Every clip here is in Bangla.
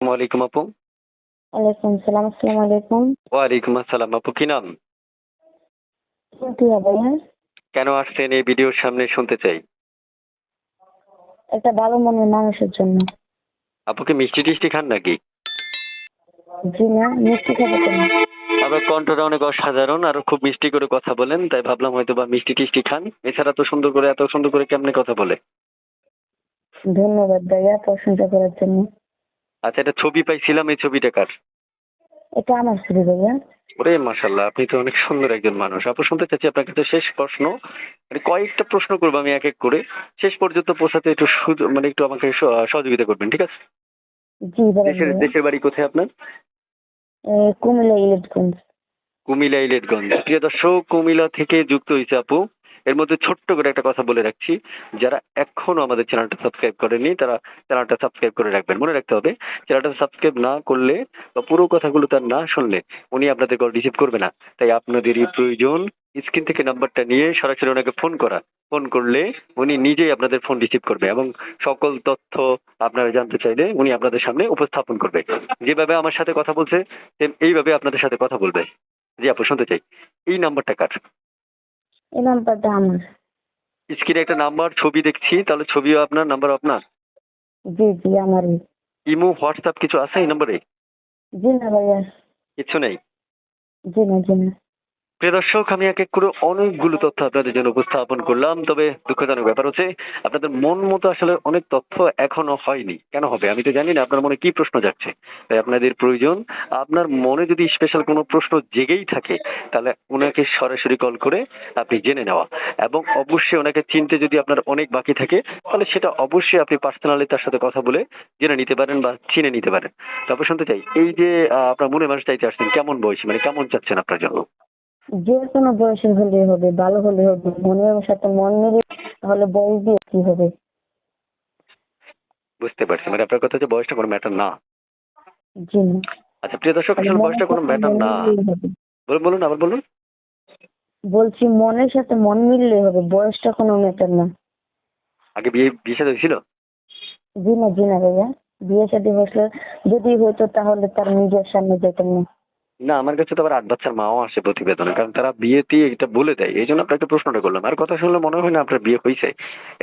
ওয়ালাইকুম আপু। ওয়ালাইকুম সালাম। আসসালামু আলাইকুম। ওয়ালাইকুম আসসালাম আপু, কি নাম? কি ভাইয়া? কেন আসছেন এই ভিডিওর সামনে শুনতে চাই। একটা ভালো মনের মানুষের জন্য। আপু কি মিষ্টি টিষ্টি খান নাকি? জি না, মিষ্টি খাবো কেন? আপনার কণ্ঠটা অনেক অসাধারণ, আর খুব মিষ্টি করে কথা বলেন, তাই ভাবলাম হয়তো বা মিষ্টি টিষ্টি খান। এছাড়া তো সুন্দর করে, এত সুন্দর করে কেমনে কথা বলে? ধন্যবাদ ভাইয়া প্রশংসা করার জন্য। আচ্ছা, এটা ছবি পাইছিলাম, এই ছবিটা কার? এটা আমার ছবি ভাইয়া। ওরে মাশাল্লাহ, আপনি তো অনেক সুন্দর একজন মানুষ। আপু শুনতে চাচ্ছি আপনার কাছে শেষ প্রশ্ন, মানে কয়েকটা প্রশ্ন করবো আমি এক এক করে, শেষ পর্যন্ত পৌঁছাতে একটু মানে একটু আমাকে সহযোগিতা করবেন, ঠিক আছে? জি বলেন দেশের ভাইয়া। দেশের বাড়ি কোথায় আপনার? কুমিল্লা ইলেটগঞ্জ। কুমিল্লা ইলেটগঞ্জ। প্রিয় দর্শক, কুমিল্লা থেকে যুক্ত হয়েছে আপু। এর মধ্যে ছোট্ট করে একটা কথা বলে রাখছি, যারা এখনো আমাদের চ্যানেলটা সাবস্ক্রাইব করেনি তারা চ্যানেলটা সাবস্ক্রাইব করে রাখবেন। মনে রাখতে হবে, চ্যানেলটা সাবস্ক্রাইব না করলে বা পুরো কথাগুলো তার না শুনলে উনি আপনাদের কল রিসিভ করবে না। তাই আপনাদেরই প্রয়োজন স্ক্রিন থেকে নাম্বারটা নিয়ে সরাসরি ওনাকে ফোন করা। ফোন করলে উনি নিজেই আপনাদের ফোন রিসিভ করবে এবং সকল তথ্য আপনারা জানতে চাইলে উনি আপনাদের সামনে উপস্থাপন করবে। যেভাবে আমার সাথে কথা বলছে এইভাবে আপনাদের সাথে কথা বলবে। জি আপু শুনতে চাই, এই নাম্বারটা কার? এই নাম্বারটা আমার। স্ক্রিনে একটা নাম্বার ছবি দেখছি, তাহলে ছবিও আপনার, নাম্বার আপনার? জি জি আমারই। ইমো হোয়াটসঅ্যাপ কিছু আছে এই নাম্বারে? জি না ভাইয়া। কিছু নেই। জি না জি না। প্রিয় দর্শক, আমি এক এক করে অনেকগুলো তথ্য আপনাদের জন্য উপস্থাপন করলাম, তবে দুঃখজনক ব্যাপার হচ্ছে আপনাদের মন মতো আসলে অনেক তথ্য এখনো হয়নি। কেন হবে আমি তো জানি না আপনার মনে কি প্রশ্ন যাচ্ছে। তাই আপনাদের প্রয়োজন, আপনার মনে যদি স্পেশাল কোনো প্রশ্ন জেগেই থাকে তাহলে ওনাকে সরাসরি কল করে আপনি জেনে নেওয়া, এবং অবশ্যই ওনাকে চিনতে যদি আপনার অনেক বাকি থাকে তাহলে সেটা অবশ্যই আপনি পার্সোনালি তার সাথে কথা বলে জেনে নিতে পারেন বা চিনে নিতে পারেন। তারপর শুনতে চাই, এই যে আপনার মনে মানুষ চাইতে আসছেন, কেমন বয়সী, মানে কেমন চাচ্ছেন আপনার জন্য? যে কোনো বয়সের হলে হবে, ভালো হলে হবে, মনের সাথে মন মিলে, তাহলে বয়স দিয়ে কি হবে? বুঝতে পারছি, মানে আপনার কথা হচ্ছে বয়সটা কোনো ম্যাটার না। জি না। আচ্ছা প্রিয় দর্শক, তাহলে আসলে মনের বয়সটা কোনো সাথে ম্যাটার মন না। মিললেই হবে। বলুন বলুন, আবার বলুন। বলছি মনের সাথে মন মিললেই হবে, বয়সটা কোনো ম্যাটার না। আগে বিয়ে বিয়ে শাদী হয়েছিল? জি না ভাইয়া। বিয়ে শাদী হয়েছে, যদি হইতো তাহলে তার নিজের সামনে যেতাম না। না, আমার কাছে তো আবার ৮ বাচ্চার মাও আসে প্রতিবেদনে, কারণ তারা বিয়েতেই এটা বলে দেয়। এই জন্য আপনাকে প্রশ্নটা করলাম, আর কথা শুনলে মনে হয় না আপনার বিয়ে হয়েছে।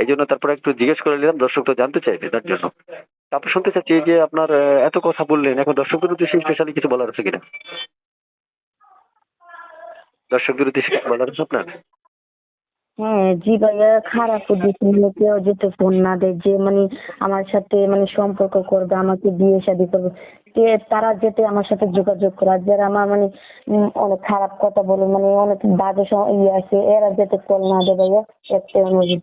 এই জন্য তারপরে একটু জিজ্ঞেস করে নিলাম, দর্শক তো জানতে চাইবে তার জন্য। তারপর শুনতে চাচ্ছি, এই যে আপনার এত কথা বললেন, এখন দর্শকদের উদ্দেশ্যে স্পেশালি কিছু বলার আছে কিনা? দর্শকদের উদ্দেশ্যে কিছু বলার আছে আপনার? হ্যাঁ জি ভাইয়া, খারাপ উদ্দেশ্য নিয়ে কেউ যাতে ফোন না দেয়, যে মানে আমার সাথে মানে সম্পর্ক করবে, আমাকে বিয়ে শাদী করবে, তারা যাতে আমার সাথে যোগাযোগ করে। আর যারা আমার মানে অনেক খারাপ কথা বলে, মানে অনেক বাজে ইয়ে আছে, এরা যাতে কল না দেয় ভাইয়া, একটাই অনুরোধ।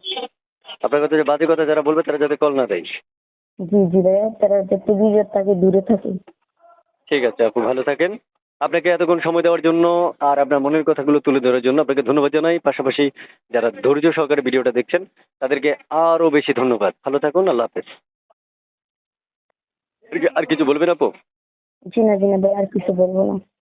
আপনার কথা, যে বাজে কথা যারা বলবে তারা যাতে কল না দেয়। জি জি ভাইয়া, তারা যাতে বিয়ের থাকে, দূরে থাকে। ঠিক আছে আপু, ভালো থাকেন। আপনাকে এতক্ষণ সময় দেওয়ার জন্য আর আপনার মনের কথাগুলো তুলে ধরার জন্য আপনাকে ধন্যবাদ জানাই। পাশাপাশি যারা ধৈর্য সহকারে ভিডিওটা দেখছেন তাদেরকে আরো বেশি ধন্যবাদ। ভালো থাকুন, আল্লাহ হাফেজ। আর কিছু বলবেন আপু? জি না ভাইয়া, আর কিছু বলবো না।